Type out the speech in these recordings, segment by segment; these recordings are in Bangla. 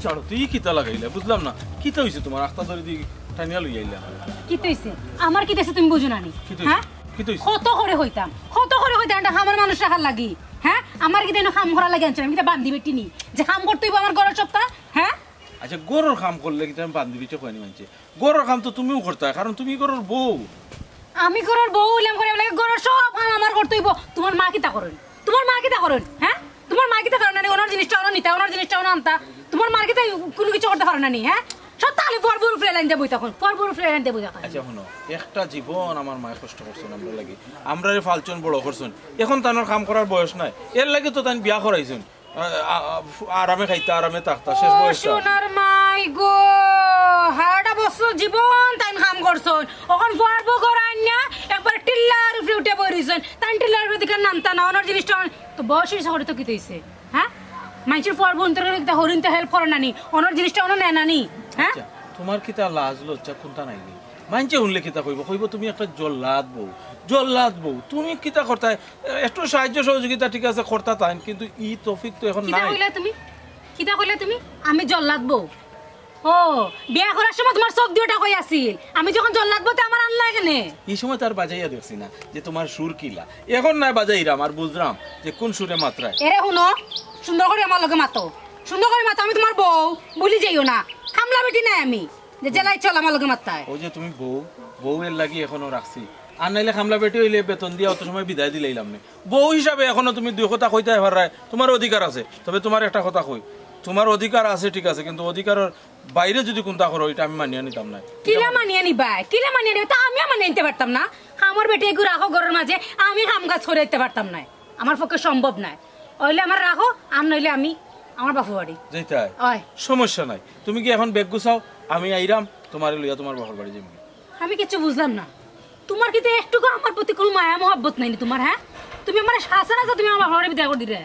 ছাড়ো তুই কিতা লাগাইলা বুঝলাম না কিতা হইছে তোমার আস্তা ধরে দি টানিয়া লই আইলা কি হইছে আমার কি দেশে তুমি বুঝো না নি হ্যাঁ কি হইছে কত করে হইতাম এটা আমার মানুষ রাখার লাগি হ্যাঁ আমার কি দেন কাম করা লাগি আনছ আমি কি বান্ধি বেটি নি যে কাম করতে হইব আমার ঘরের সপ্তাহ হ্যাঁ আচ্ছা গরুর কাম করলে কি তুমি বান্ধি বেটি কইনি মানছে গরুর কাম তো তুমিও করতে কারণ তুমি গরুর বউ আমি গরুর বউ হইলাম করে লাগে গরুর সব কাম আমার করতে হইব তোমার মা কিতা করেন হ্যাঁ তোমার মা কিতা করেন না ওনার জিনিসটা ওনা নিতা ওনার জিনিসটা ওনা আনতা তোমার মার কিতা কোনো কিছু করতে পারে না নি হ্যাঁ সব তাহলে পরবর ফ্রে লাইন দেবই তখন পরবর ফ্রে লাইন দেবই তখন আচ্ছা শুনো একটা জীবন আমার মায়ের কষ্ট করছেন আমরা লাগি আমরা ফালচন বড় করছেন এখন তানোর কাম করার বয়স নাই এর লাগে তো তাই বিয়া করাইছেন আরামে খাইতা আরামে থাকতা শেষ বয়সটা সোনার মাই গো হাড়া বছর জীবন তাই কাম করছন এখন পরবর করাই না একবার টিল্লার উপরে উঠে পড়িছেন তাই টিল্লার উপরে দিকে নামতা না ওনার জিনিসটা তো বয়স হিসাবে করে তো কি হইছে হ্যাঁ মানুষের পরবর অন্তরে হরিণ তো হেল্প করে নানি ওনার জিনিসটা ওনা নেয় নানি হ্যাঁ তোমার কিতা লাজ লজ্জা কোনটা নাই মানছে উনলে কিতা কইব তুমি একটা জল্লাদ বউ তুমি কিতা করতে একটু সাহায্য সহযোগিতা ঠিক আছে করতা তাই কিন্তু ই তৌফিক তো এখন নাই কিতা কইলে তুমি আমি জল্লাদ বউ ও বিয়া করার সময় তোমার চোখ দুইটা কই আছিল আমি যখন জল্লাদ বউতে আমার আনলা এখানে এই সময় তার বাজাইয়া দেখছি না যে তোমার সুর কিলা এখন না বাজাইরাম আর বুঝরাম যে কোন সুরে মাত্রায় এরে শুনো সুন্দর করে আমার লগে মাতো সুন্দর করে মাতো আমি তোমার বউ বলি যাইও না খামলা বেটি নাই আমি যে জেলাই চল আমার লগে মাত্তায় ও যে তুমি বউ এর লাগি এখনো রাখছি আর নাইলে খামলা বেটি হইলে বেতন দিয়া অত সময় বিদায় দিলাইলাম না বউ হিসাবে এখনো তুমি দুই কথা কইতে পারায় তোমার অধিকার আছে তবে তোমার একটা কথা কই তোমার অধিকার আছে ঠিক আছে কিন্তু অধিকারের বাইরে যদি কোনটা করো এটা আমি মানিয়ে নিতাম না কিলা মানিয়ে নিবা তা আমিও মানিয়ে নিতে পারতাম না আমার বেটি এগুলো রাখো ঘরের মাঝে আমি কাম কাজ করে দিতে পারতাম না আমার পক্ষে সম্ভব নাই হইলে আমার রাখো আর নইলে আমি আমার বাপু বাড়ি যাইতাই সমস্যা নাই তুমি কি এখন ব্যাগ গুছাও আমি আইরাম তোমার লইয়া তোমার বাপের বাড়ি যাবো আমি কিছু বুঝলাম না তোমার কিন্তু একটুকু আমার প্রতি কোনো মায়া মহব্বত নাই তোমার হ্যাঁ তুমি আমার শাসন আছে তুমি আমার বাপের বাড়ি বিদায় করে দিলে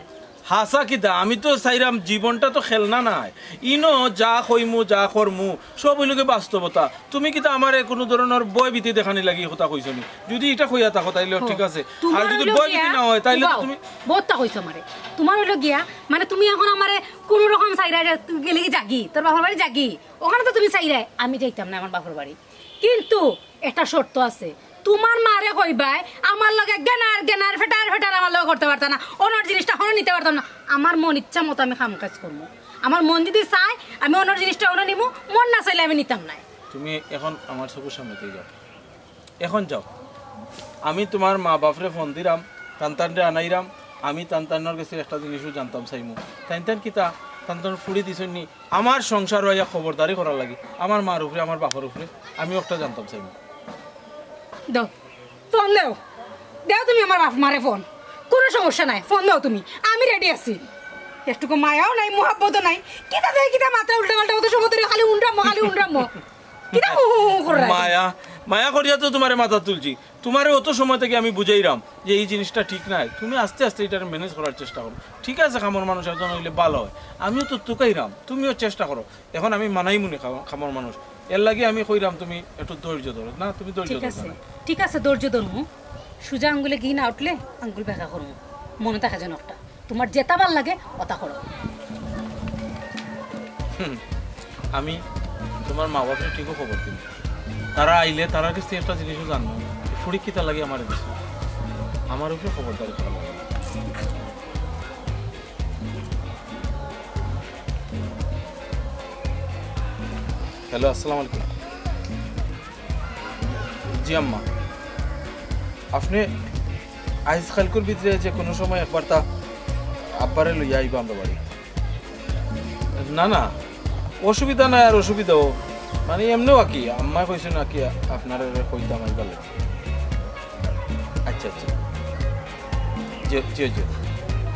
হাসা কিতা আমি তো চাইরাম জীবনটা তো খেলনা নাই ইনো যা কইমু যা করমু সব হইলকে বাস্তবতা তুমি কিতা আমার কোনো ধরনের বই ভীতি দেখানি লাগি কথা কইছো নি যদি এটা কইয়া থাকো তাইলে ঠিক আছে আর যদি বই ভীতি না হয় তাইলে তুমি বহুতটা কইছো আমারে তোমার হইলো গিয়া মানে তুমি এখন আমারে কোন রকম চাইরা গেলে কি জাগি তোর বাপের বাড়ি জাগি ওখানে তো তুমি চাইরা আমি যাইতাম না আমার বাপের বাড়ি কিন্তু একটা শর্ত আছে তোমার মারে কইবাই আমার লগে গেনার ফেটার আমার লগে করতে পারতাম না ওনার জিনিসটা হনো নিতে পারতাম না আমার মন ইচ্ছা মতো আমি কাম কাজ করবো আমার মন যদি চাই আমি ওনার জিনিসটা ওনা নিবো মন না চাইলে আমি নিতাম না তুমি এখন আমার চোখের সামনেতেই যাও এখন যাও আমি তোমার মা বাপরে ফোন দিলাম তানতানরে আনাইরাম আমি তানতানোর কাছে একটা জিনিসও জানতাম চাইমু তানতান কিতা তানতান ফুড়ি দিছেন নি আমার সংসার হইয়া খবরদারি করার লাগি আমার মার উপরে আমার বাপের উপরে আমি একটা জানতাম চাইমু দাও ফোন দাও তুমি আমার বাপ মারে ফোন কোনো সমস্যা নাই ফোন দাও তুমি আমি রেডি আছি একটুকু মায়াও নাই মোহাব্বতও নাই কিতা দেয় কিতা মাথা উল্টা পাল্টা হতো সময় খালি উন্ডামো কিতা মায়া করিয়া তো তোমার মাথা তুলছি তোমার অত সময় থেকে আমি বুঝাইরাম যে এই জিনিসটা ঠিক নাই তুমি আস্তে আস্তে এটা ম্যানেজ করার চেষ্টা করো ঠিক আছে খামর মানুষ একজন হইলে ভালো হয় আমিও তো তুকাইরাম তুমিও চেষ্টা করো এখন আমি মানাই মনে খামর মানুষ এর লাগে আমি কইরাম তুমি একটু ধৈর্য ধরো না তুমি ধৈর্য ধরো ঠিক আছে ধৈর্য ধরমু সুজা আঙ্গুলে ঘি না উঠলে আঙ্গুল বেঁকা করবো মনে থাকে যেন একটা তোমার যেটা ভাল লাগে ওটা করো আমি তোমার মা বাপের ঠিকও খবর দিন তারা আইলে তারা কাছে একটা জিনিসও জানবো ফুড়ি কিতা লাগে আমার দেশে আমার উপরে খবরদারি করা লাগে হ্যালো আসসালামু আলাইকুম জি আম্মা আপনি আইজ কালকুর ভিতরে যে কোনো সময় একবার তা আব্বারে লইয়া আইবা আমরা বাড়ি না অসুবিধা নাই আর অসুবিধাও মানে এমনিও আঁকি আম্মা কইছে না কি আপনার কইতাম আইবার লাগে আচ্ছা জি জি জি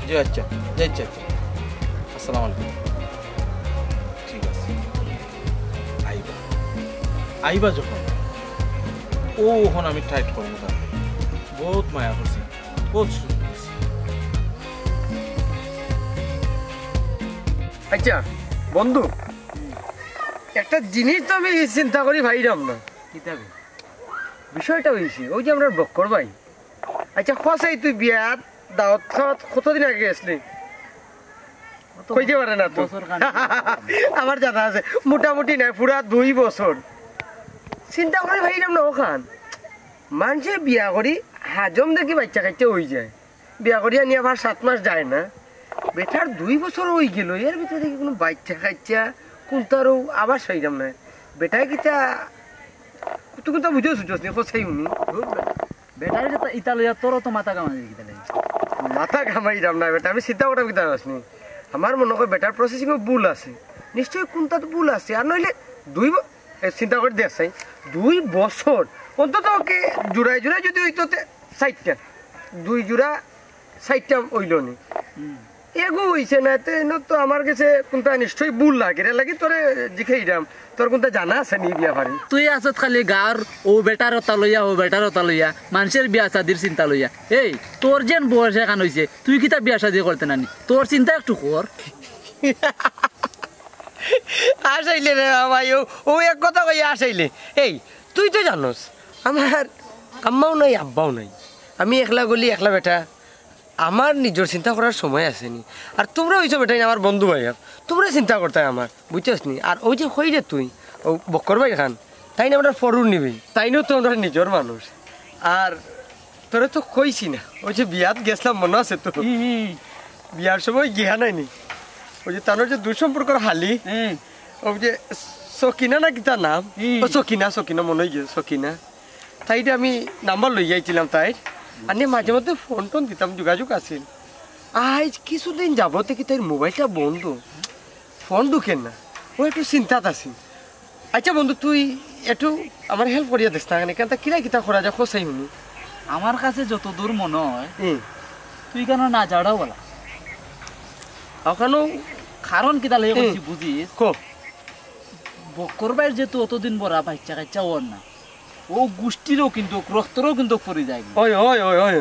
জি আচ্ছা আসসালামু আলাইকুম ঠিক আছে আইবা যখন ওখন আমি টাইট করবো তার বহুত মায়া করছি বহুত সুযোগ করছি আচ্ছা বন্ধু একটা জিনিস তো আমি চিন্তা করি ভাইরাম না কিতাবে বিষয়টা হয়েছে ওই যে আমরা বক্কর ভাই আচ্ছা খসাই তুই বিয়াত দাওয়াত খাওয়াত কতদিন আগে আসলি কইতে পারে না তো আমার জানা আছে মোটামুটি নাই পুরা 2 বছর চিন্তা করে ভাইলাম না ওখান মানুষে বিয়া করি হাজম দেখি বাচ্চা কাচ্চা হয়ে যায় বিয়া করিয়া নিয়ে আবার 7 মাস যায় না বেটার 2 বছর হয়ে গেল এর ভিতরে দেখি কোনো বাচ্চা কাচ্চা কোনটারও আবার সইলাম না বেটাই কিতা তুই কোনটা বুঝে সুযোগ নি কোথায় উনি বেটারে যে ইতা লইয়া তোর তো মাথা কামাই দিতে লাগে মাথা ঘামাইলাম না বেটা আমি চিন্তা করা কিতা আসনি আমার মনে হয় বেটার প্রসেসিং ভুল আছে নিশ্চয়ই কোনটা তো ভুল আছে আর নইলে চিন্তা করে দেখছাই 2 বছর অন্তত ওকে জোড়ায় জোড়ায় যদি হইতো 60টা 2 জোড়া 60টা হইল নি এগো হইছে না তো আমার কাছে কোনটা নিশ্চয়ই ভুল লাগে রে লাগি তোরে জিখাইরাম তোর কোনটা জানা আছে নি বিয়া পারি তুই আসত খালি গার ও বেটার তা লইয়া মানুষের বিয়া শাদির চিন্তা লইয়া এই তোর যেন বয়স এখান হইছে তুই কি তা বিয়া শাদি করতে নানি তোর চিন্তা একটু কর আসাইলে রে ভাই ও এক কথা কই আসাইলে এই তুই তো জানোস আমার আম্মাও নাই আব্বাও নাই আমি একলা গলি একলা বেটা আমার নিজের চিন্তা করার সময় আসেনি আর তোমরা হইছো বেটাই আমার বন্ধু ভাই তোমরা চিন্তা করতে আমার বুঝছস নি আর ওই যে হই রে তুই ও বক্কর ভাই খান তাই না আমরা ফরুন নিবি তাইনও তো আমরা নিজের মানুষ আর তোরে তো কইছি না ওই যে বিয়াত গেছিলাম মনে আছে তো বিয়ার সময় গিয়া নাইনি ওই যে তার যে দুঃসম্পর্কর হালি ওই যে সকিনা না কি তার নাম ও সকিনা মনে হয় সকিনা তাইটা আমি নাম্বার লই যাইছিলাম তাই আর মাঝে মধ্যে ফোন টোন দিতাম যোগাযোগ আছিল আজ কিছুদিন যাবতে কি তার মোবাইলটা বন্ধ ফোন ঢুকেন না ও একটু চিন্তাত আছি আচ্ছা বন্ধু তুই একটু আমার হেল্প করিয়া দিস না কেন তা কিরা কিতা করা যায় খোঁচাই শুনি আমার কাছে যত দূর মনে হয় তুই কেন না যাড়াও বলা ওখানেও কারণ কিতা লাগে কইছি বুঝিস কো বক্কর বাইর যেহেতু অতদিন বড়া বাচ্চা কাচ্চা ওর না ও গোষ্ঠীরও কিন্তু রক্তরও কিন্তু পড়ে যায় ওই ওই ওই ওই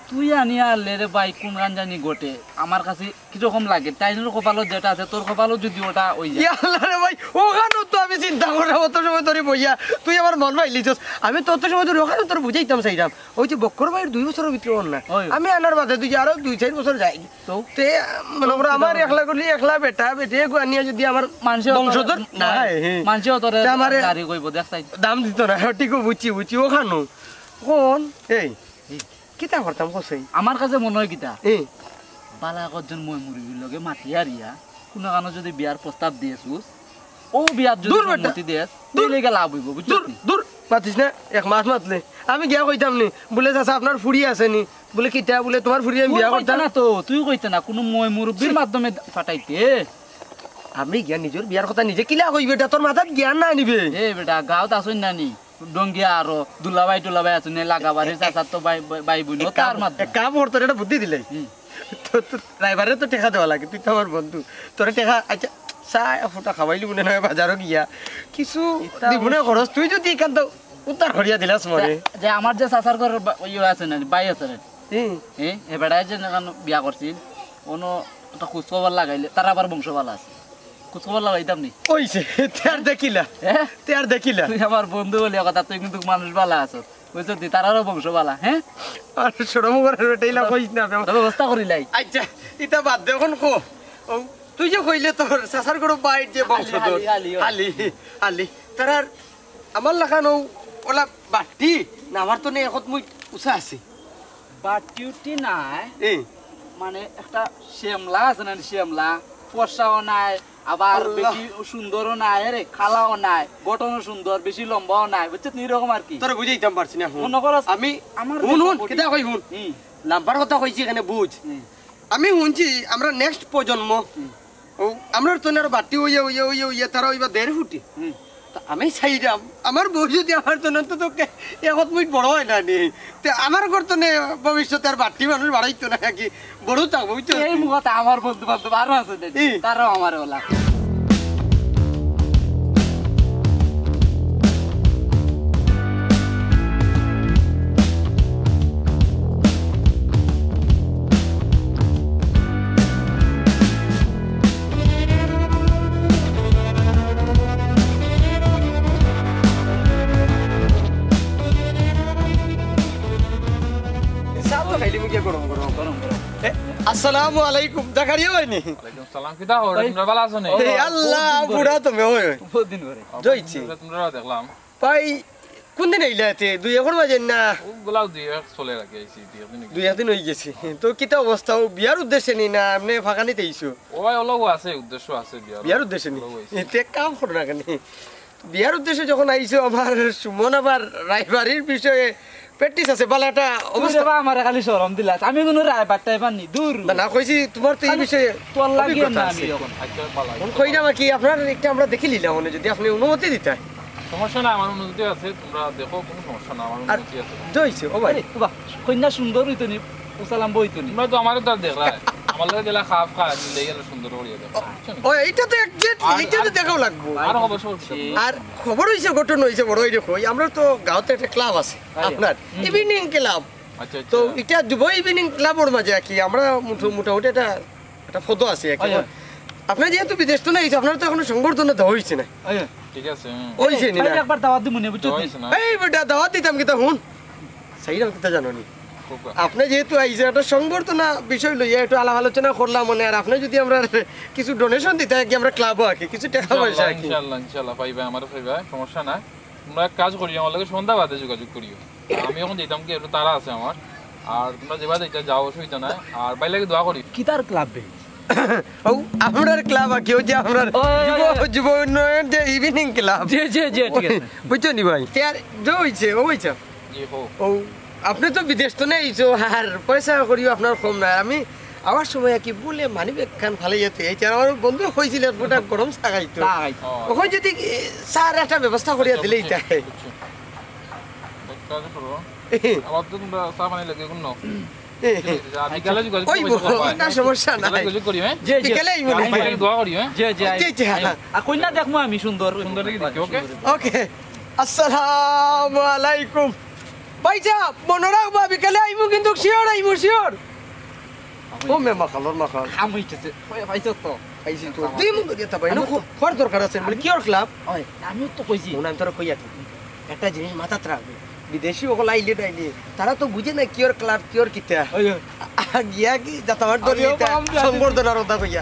তুই আনিয়া আনলে রে ভাই কোন গান জানি গোটে আমার কাছে কিরকম লাগে তাইনের কপালত যেটা আছে তোর কপালত যদি ওটা ওই যায় আল্লাহ রে ভাই ওখানেও তো আমি চিন্তা করা অত সময় ধরে বইয়া তুই আমার মন পাইলিছস আমি তত সময় ধরে ওখানে তোর বুঝাইতাম চাইতাম ওই যে বক্কর ভাইয়ের 2 বছরের ভিতরে ওর না আমি আনার বাদে তুই আরো 2-4 বছর যাই তো তে মনে করো আমার একলা করলি একলা বেটা বেটে আনিয়া যদি আমার মানুষের বংশধর না মানুষেও তোর আমারে গাড়ি কইব দেখছাই দাম দিত না ঠিক বুঝছি ওখানো কোন এই কিতা করতাম কসই আমার কাছে মনে হয় কিতা এই বালা একজন মই মুরগির লগে মাতি আরিয়া কোনো কারণে যদি বিয়ার প্রস্তাব দিয়েছুস ও বিয়ার যদি সম্মতি দিয়েছ তুই লেগে লাভ হইব বুঝছিস দূর মাতিস না এক মাস মাতলে আমি গিয়া কইতাম নি বলে চাচা আপনার ফুড়ি আছে নি বলে কিতা বলে তোমার ফুড়ি আমি বিয়া করতাম না তো তুই কইতে না কোনো মই মুরব্বির মাধ্যমে ফাটাইতে আমি গিয়া নিজের বিয়ার কথা নিজে কিলা কইবে এটা তোর মাথাত জ্ঞান না নিবে এ বেটা গাঁৱত আসুন নানি ডঙ্গিয়া আৰু দুলাবাই আসুন লাগাবারে চাচা তো বাই বুন তার মাধ্যমে কাম ওর তোর এটা বুদ্ধি দিলে ড্রাইভারে তো টেকা দেওয়া লাগে তুই তো আমার বন্ধু তোরে টেকা আচ্ছা চাই ফোটা খাবাইলি মনে নয় বাজারও গিয়া কিছু দিবনে খরচ তুই যদি এখান তো উত্তর করিয়া দিলাস মরে যে আমার যে চাচার ঘর ইয়ে আছে না বাই আছে রে এ বেড়ায় যে বিয়া করছিল কোনো একটা খোঁজ খবর লাগাইলে তার আবার বংশবালা আছে খোঁজ খবর লাগাইতাম নি ওইছে তেয়ার দেখিলা তেয়ার দেখিলা তুই আমার বন্ধু বলি কথা তুই কিন্তু মানুষ বালা আছো বুঝছো তুই তারারও বংশবালা হ্যাঁ আর সরম করে বেটাইলা কইস না ব্যবস্থা করিলাই আচ্ছা ইটা বাদ দে এখন কো তুই যে কইলে তোর চাচার গরু বাইর যে বংশধর আলি আলি তার আমার লাখানো ওলা বাটি না আমার তো নেই এখন মুই উষা আছে বাটিউটি নাই মানে একটা শ্যামলা আছে না শ্যামলা ফর্সাও নাই আবার বেশি সুন্দরও নাই রে খালাও নাই গঠনও সুন্দর বেশি লম্বাও নাই বুঝছিস এরকম আর কি তোরা বুঝাইতাম পারছি না মনে করস আমি আমার হুন কেটা কই হুন নাম্বার কথা কইছি এখানে বুঝ আমি শুনছি আমরা নেক্সট প্রজন্ম ও আমরা তো না বাটি ওইয়া তারা ওইবা 1.5 ফুটি আমি চাইলাম আমার বউ যদি আমার তো তোকে এখন মুই বড় হয় না নি আমার ঘর তো ভবিষ্যতে আর বাটি মানুষ বাড়াইতো না কি বড় থাকবো এই মুখতে আমার বন্ধু বান্ধব আরো আছে তারাও আমার ওলা খাইলি মুখে গরম গরম গরম গরম আসসালামু আলাইকুম জাকারিয়া ভাই নি ওয়ালাইকুম সালাম কিতা হরে তোমরা ভালো আছো নি এই আল্লাহ বুড়া তুমি ওই বহুদিন পরে জয়ছি তোমরা দেখলাম ভাই কোন দিন আইলাতে দুই এখন বাজে না ওগুলাও দিয়ে চলে রাখি আইছি দুই দিন হয়ে গেছে তো কিতা অবস্থা বিয়ার উদ্দেশ্যে নি না এমনি ফাঁকা নিতে আইছো ওই অলগো আছে উদ্দেশ্য আছে বিয়ার উদ্দেশ্যে নি এতে কাম করো না কেন বিয়ার উদ্দেশ্যে যখন আইছো আমার সুমন আবার রায়বাড়ির বিষয়ে প্র্যাকটিস আছে বালাটা অবস্থা অবস্থা আমার খালি শরম দিলা আমি কোনো রায় বাট্টাই পানি দূর না কইছি তোমার তো এই বিষয়ে তোর লাগিয়ে অভিজ্ঞতা না আছে। আমি এখন আচ্ছা পালাই কোন কই না কি আপনার একটা আমরা দেখে নিলাম মানে যদি আপনি অনুমতি দিতেন সমস্যা না আমার অনুমতি আছে তোমরা দেখো কোনো সমস্যা না আমার আর অনুমতি আছে জয়ছে ও ভাই বাহ কন্যা সুন্দর হইতো নি উসালাম বইতো নি তোমরা তো আমারও তো দেখলা আমার লাগে দিলা খাপ খা মিলে গেল সুন্দর করিয়া দেখো ও এইটা তো এক্সাক্ট এইটা তো দেখাও লাগবো আর অবশ্য আর খবর হইছে ঘটনা হইছে বড় হইছে কই আমরা তো গাঁওতে একটা ক্লাব আছে আপনার ইভিনিং ক্লাব আচ্ছা তো আচ্ছা এটা যুব ইভিনিং ক্লাবর মাঝে কি আমরা মোটামুটি একটা ফটো আছে কি আপনার যেহেতু বিদেশ তো নাই আপনার তো এখনো সংবর্ধনা দেওয়া হয়েছে না ঠিক আছে হয়েছে নি না একবার দাওয়াত দিমু নি বুঝছো হইছে না এই বেটা দাওয়াত দিতাম কিতা হুন সেই রকম কিতা জানো নি আপনি যেহেতু আইছে একটা সংবর্ধনা বিষয় লইয়া একটু আলাপ আলোচনা করলাম মনে আর আপনি যদি আমরা কিছু ডোনেশন দিতে কি আমরা ক্লাবও আঁকি কিছু টাকা পয়সা আঁকি ইনশাআল্লাহ ইনশাআল্লাহ পাইবা আমারও পাইবা সমস্যা নাই তোমরা এক কাজ করিও আমার লাগে সন্ধ্যা বাদে যোগাযোগ করিও আমি এখন যেতাম কি একটু তারা আছে আমার আর তোমরা যেবা যেটা যাও অসুবিধা নাই আর বাইরে লাগে দোয়া করি কিতার ক্লাব বে ও আপনার ক্লাব আঁকি ওই যে আপনার যুব উন্নয়ন যে ইভিনিং ক্লাব জি জি জি ঠিক আছে বুঝছো নি ভাই আর যে হইছে ও হইছে জি হো ও আপনি তো বিদেশ তো নেই আর পয়সা করিও আপনার কম নাই আমি আমার সময় কি বলে মানি ব্যাগ খান ফালে যেতে এই আমার বন্ধু হয়েছিল ওটা গরম থাকাইতো ওখানে যদি স্যার একটা ব্যবস্থা করিয়া দিলে এটা কাজ করো আবার তো তোমরা চা পানি লাগে কোন বিকালে যোগাযোগ ওই না সমস্যা নাই যোগাযোগ করি হ্যাঁ জি জি বিকেলে আইবো নি? বাইরে দোয়া করি হ্যাঁ জি জি জি, জি, হ্যাঁ। আর কন্যা দেখমু আমি সুন্দর সুন্দর দেখি দেখি ওকে ওকে আসসালামু আলাইকুম ভাইজা মনে রাখবা বিকেলে আইবো কিন্তু শিওর আইবো শিওর ও মে মাখালোর মাখাল কাম হইতেছে পাইছো তো আইছি তো দুই মুখ দিয়ে তা ভাই না খর দরকার আছে বলে কিওর ক্লাব ওই আমিও তো কইছি মনে আমি তোরা কইয়া থাকি একটা জিনিস মাথাত রাখবে বিদেশি ওগুলো আইলে টাইলে তারা তো বুঝে না কিওর ক্লাব কিওর কিতা গিয়া কি যাতাবার দলীয় সংবর্ধনার কথা কইয়া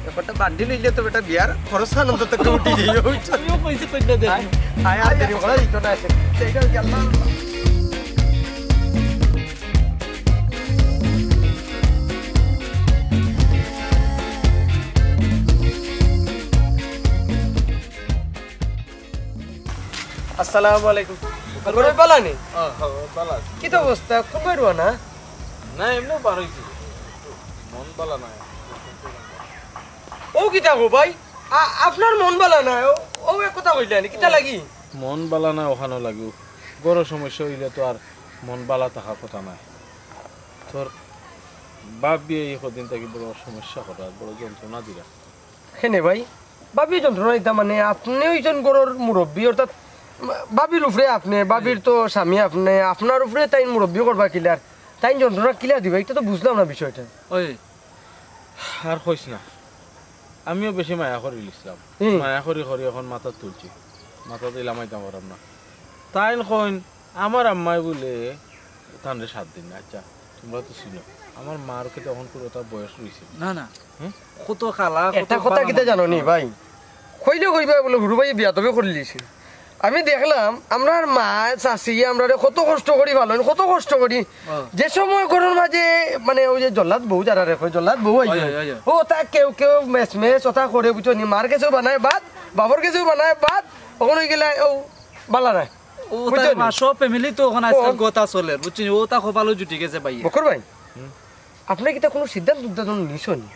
ব্যাপারটা বান্ডি লইলে তো বেটা বিয়ার খরচ আনন্দ তো উঠি যাইও আমিও কইছি কন্যা দেখ আয় আয় দেরি ওগুলো দিত না আছে সেইটা কি আল্লাহ আসসালামু আলাইকুম বড় বালানি বালা কি তো অবস্থা কই রো না না এমনি পার হইছি মন বালা নাই ও কি থাকো ভাই আপনার মন বালা না ও এক কথা কইলেন কিটা লাগি মন বালা না ওখানে লাগু বড় সমস্যা হইলে তো আর মন বালা থাকার কথা নাই তোর বাপ বিয়ে এই কদিন থাকি বড় সমস্যা করা বড় যন্ত্রণা দিলা হেনে ভাই বাবি যন্ত্রণা দিতা মানে আপনি ওইজন গরুর মুরব্বী অর্থাৎ বাবির উপরে আপনি বাবির তো স্বামী আপনি আপনার উপরে তাই মুরব্বী করবা কিলার তাই যন্ত্রণা কিলা দিবা এটা তো বুঝলাম না বিষয়টা ওই আর কইস না আমিও বেশি মায়া করে লিখলাম মায়া করি করি এখন মাথা তুলছি মাথা দিলাম আইতাম পারাম না তাই কইন আমার আম্মাই বলে তানরে 7 দিন আচ্ছা তোমরা তো ছিল আমার মার কে তখন পুরো তার বয়স রয়েছে না না কত খালা একটা কথা কিতা জানো নি ভাই কইলে কইবা বলে হুরু ভাই বিয়া তবে করে লিছি আমি দেখলাম আমরার মা চাষি আমরা কত কষ্ট করি ভালো কত কষ্ট করি যে সময় ঘরের মাঝে মানে ওই যে জল্লাদ বউ যারা রেখে জল্লাদ বউ ও তা কেউ কেউ মেস মেস ওটা করে বুঝছো নি মার কাছেও বানায় ভাত বাবর কাছেও বানায় ভাত ওখানে গেলে ও বালা নাই ও তার মা সব ফ্যামিলি তো ওখানে আজকাল গোতা চলে বুঝছিস ও তা কপালো জুটি গেছে ভাই বকর ভাই আপনি কি তা কোনো সিদ্ধান্ত নিছো নি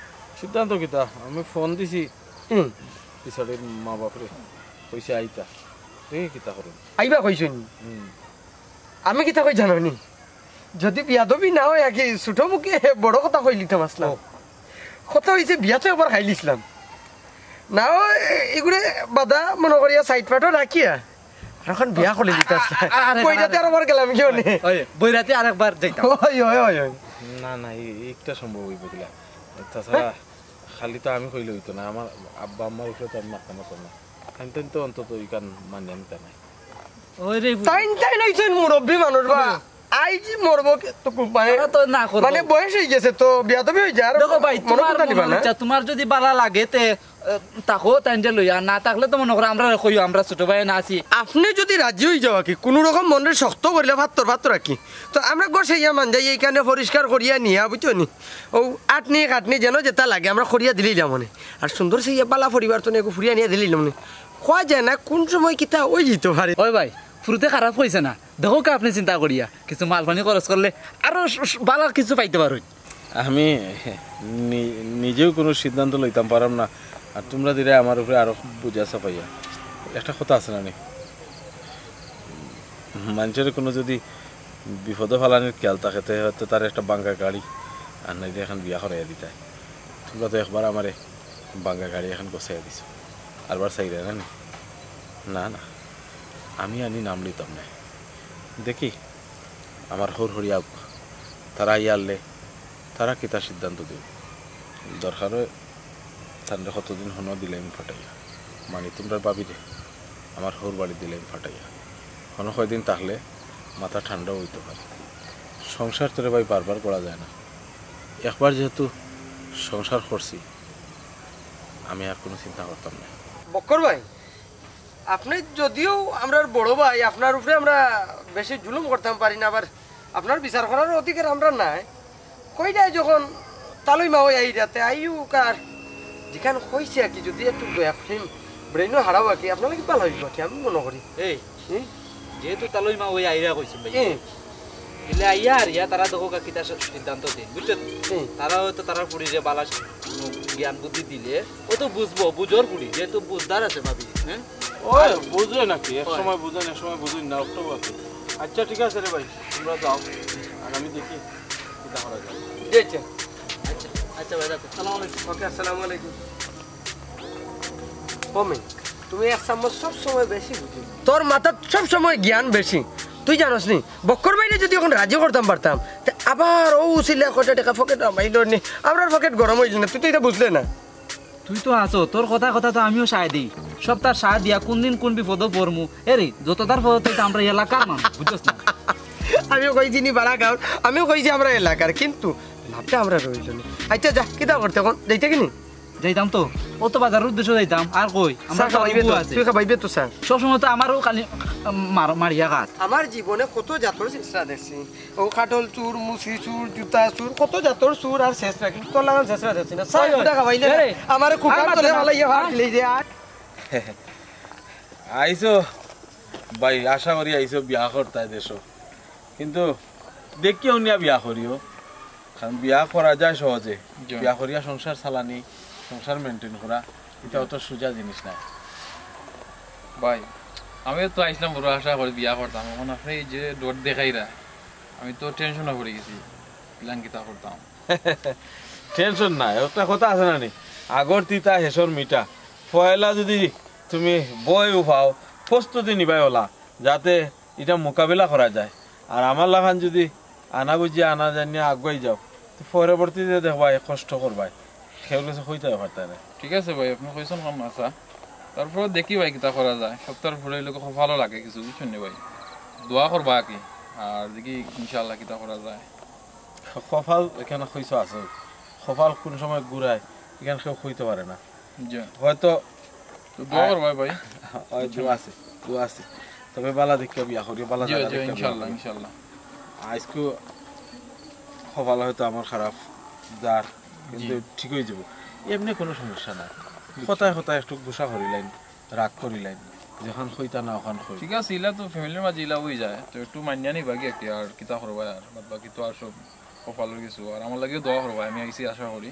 সিদ্ধান্ত কিতা আমি ফোন দিছি পিছাড়ির মা বাপরে কইছে আইতা দেখি কিতা করুন আইবা কইছো নি আমি কিতা কই জানো নি যদি বিয়াদবি না হয় আগে ছোট মুখে বড় কথা কই লিতাম আসলাম কথা হয়েছে বিয়া তো একবার খাই লিছিলাম না এগুলো বাদা মনে করিয়া সাইড পাটো রাখিয়া এখন বিয়া করে দিতে আসলাম কইটাতে আর আমার গেলাম কেউ নেই বইরাতে আরেকবার যাইতাম ওই ওই ওই ওই না না একটা সম্ভব হইব গেলা তাছাড়া খালি তো আমি কইলে হইতো না আমার আব্বা আম্মার উপরে তো আমি মাথা মাথা না খাইতেন তো অন্তত ইকান মানে আনতে নাই ওই রে তাইন তাইন হইছেন মুরব্বী মানুষ বা আই যে মরবো তো মানে তারা তো না করবো। মানে বয়স হয়ে গেছে তো বিয়া তবে হয়ে যায় আর দেখো ভাই মনে তোমার কথা নিবা মনে না ইচ্ছা, তোমার যদি বালা লাগে তে তাকো তাইনতে লইয়া, না থাকলে তো মনে করো আমরা কইও আমরা ছোট ভাই না আছি। আপনি যদি রাজি হয়ে যাওয়া কি কোনো রকম মনের শক্ত করলে ভাত্তর রাখি তো আমরা গোসাইয়া মান যাই এইখানে পরিষ্কার করিয়া নিয়া বুঝছো নি ও আটনি কাটনি যেন যেটা লাগে আমরা করিয়া দিলেই মনে আর সুন্দর সেই পালা পরিবার তো একটু ফুরিয়া নিয়ে দিলেই মনে কোয়া যায় না কোন সময় কিতা ওই যেতে পারে। ওই ভাই ফুরুতে খারাপ হয়েছে না, দেখো কে আপনি চিন্তা করিয়া কিছু মাল পানি খরচ করলে আরো ভালো কিছু পাইতে পারো। আমি নিজেও কোনো সিদ্ধান্ত লইতাম পারাম না আর তোমরা দিলে আমার উপরে আরো বুঝা চাপাইয়া। একটা কথা আছে না মানুষের কোনো যদি বিপদে ফেলানির খেয়াল থাকে হয়তো তার একটা বাঙ্গা গাড়ি আর নাই এখন বিয়া করাইয়া দিতে। তোমরা তো একবার আমারে বাঙ্গা গাড়ি এখন গোছাইয়া দিছো আরবার চাইলে না না না আমি আনি নাম লইতাম না। দেখি আমার হরিয়া তারা ইয়ারলে তারা কিতা সিদ্ধান্ত দিব দরকার হয় তাদের কতদিন হন দিলাম ফাটাইয়া মানে তোমরা পাবি রে আমার হোর বাড়ি দিলাম ফাটাইয়া হন কয়দিন তাহলে মাথা ঠান্ডাও হইতে পারে। সংসার তোরে ভাই বারবার করা যায় না, একবার যেহেতু সংসার করছি আমি আর কোনো চিন্তা করতাম না। বক্কর ভাই আপনি যদিও আমরা বড় ভাই আপনার উপরে আমরা বেশি জুলুম করতাম পারি না আবার আপনার বিচার করার অধিকার আমরা নাই কই যায় যখন তালই মা ওই আই রাতে আইও কার যেখানে কইছে আর কি যদি একটু ব্রেনও হারাও আর কি আপনার কি ভালো হইব কি আমি মনে করি। এই যেহেতু তালই মা ওই আইরা কইছেন ভাই ইলে আইয়া আর ইয়া তারা দেখো কিতা সিদ্ধান্ত দিন বুঝছেন। তারা হয়তো তারা পুরি যে বালা জ্ঞান বুদ্ধি দিলে ও তো বুঝবো বুঝোর পুরি যেহেতু বুঝদার আছে ভাবি। হ্যাঁ ওই বুঝলে নাকি এক সময় বুঝেন এক সময় বুঝুন না অক্টোবর আছে। আচ্ছা ঠিক আছে রে ভাই তোমরা যাও আর আমি দেখি কিতা করা যায়। দেখছেন আচ্ছা আচ্ছা ভাই রাখো, সালাম আলাইকুম। ওকে আসসালামু আলাইকুম। কমে তুমি এক চামচ সব সময় বেশি বুঝি তোর মাথার সব সময় জ্ঞান বেশি তুই জানোস নি বক্কর বাইরে যদি এখন রাজি করতাম পারতাম আবার ও উচিলে কটা টাকা পকেট মাইল নি আমার পকেট গরম হইল না তুই তো এটা বুঝলে না। তুই তো আছো তোর কথা তো আমিও সায় দিই সব তার সায় দিয়া কোন দিন কোন বিপদ পড়মু এরে যত তার পদ আমরা এলাকার মানুষ বুঝছস না। আমিও কইছি নি বাড়া গাঁর আমিও কইছি আমরা এলাকার কিন্তু লাভটা আমরা রইল না। আচ্ছা যা কিতা করতে এখন যাইতে কিনি যাইতাম তো ও তো বাজারের উদ্দেশ্য যাইতাম আর কই আমরা তুই খাবাইবে তো স্যার সবসময় তো আমারও খালি মারিয়া কাজ। আমার জীবনে কত জাতর চেষ্টা দেখছি ও কাটল চুর মুসি চুর জুতা চুর কত জাতর চুর আর শেষ রাখি তোর লাগান চেষ্টা দেখছি না সাই ওটা খাবাইলে আমার কুকার তোলে ভালাইয়া ভাত দিলে যে আর আইসো ভাই আশা করি আইসো বিয়া করতাই দেশ কিন্তু দেখিও নিয়া বিয়া করিও কারণ বিয়া করা যায় সহজে বিয়া করিয়া সংসার চালানি সংসার মেনটেন করা এটা অত সোজা জিনিস নাই ভাই আমিও তো আইসলাম বড় আশা করে বিয়া করতাম এখন আপনি এই যে ডোর দেখাইরা আমি তো টেনশনে পড়ে গেছি প্ল্যান কিতা করতাম। টেনশন নাই একটা কথা আছে না নি আগর তিতা হেসর মিঠা পয়লা যদি তুমি বই উঠাও প্রস্তুতি নিবাই ওলা যাতে এটা মোকাবিলা করা যায় আর আমার লাগান যদি আনা বুঝিয়ে আনা জানিয়ে আগুয়াই যাও তো পরবর্তীতে দেখবাই কষ্ট করবাই সেগুলো হইতে পারতে না। ঠিক আছে ভাই আপনি কইছেন কম আশা তারপর দেখি ভাই কিতা করা যায় সপ্তাহ ঘুরে লোক খুব ভালো লাগে কিছু বুঝছেন ভাই দোয়া করবা কি আর দেখি ইনশাল্লাহ কিতা করা যায়। কপাল এখানে হইছ আছে কপাল কোন সময় ঘুরায় এখানে কেউ হইতে পারে না হয়তো দোয়া করবা ভাই দোয়া আছে তবে বালা দেখে বিয়া করি বালা ইনশাল্লাহ ইনশাল্লাহ আজকে কপাল হয়তো আমার খারাপ যার কিন্তু ঠিক হয়ে যাব এমনি কোনো সমস্যা নাই কথায় কথায় একটু গুসা করিলেন রাগ করিলেন যখন হইতা না ওখান হই ঠিক আছে ইলা তো ফ্যামিলির মাঝে ইলা হয়ে যায় তো একটু মানিয়া নিবা কি আর কিতা করবা আর বাদ বাকি তো আর সব কপালের কিছু আর আমার লাগেও দোয়া করবা আমি আইসি আশা করি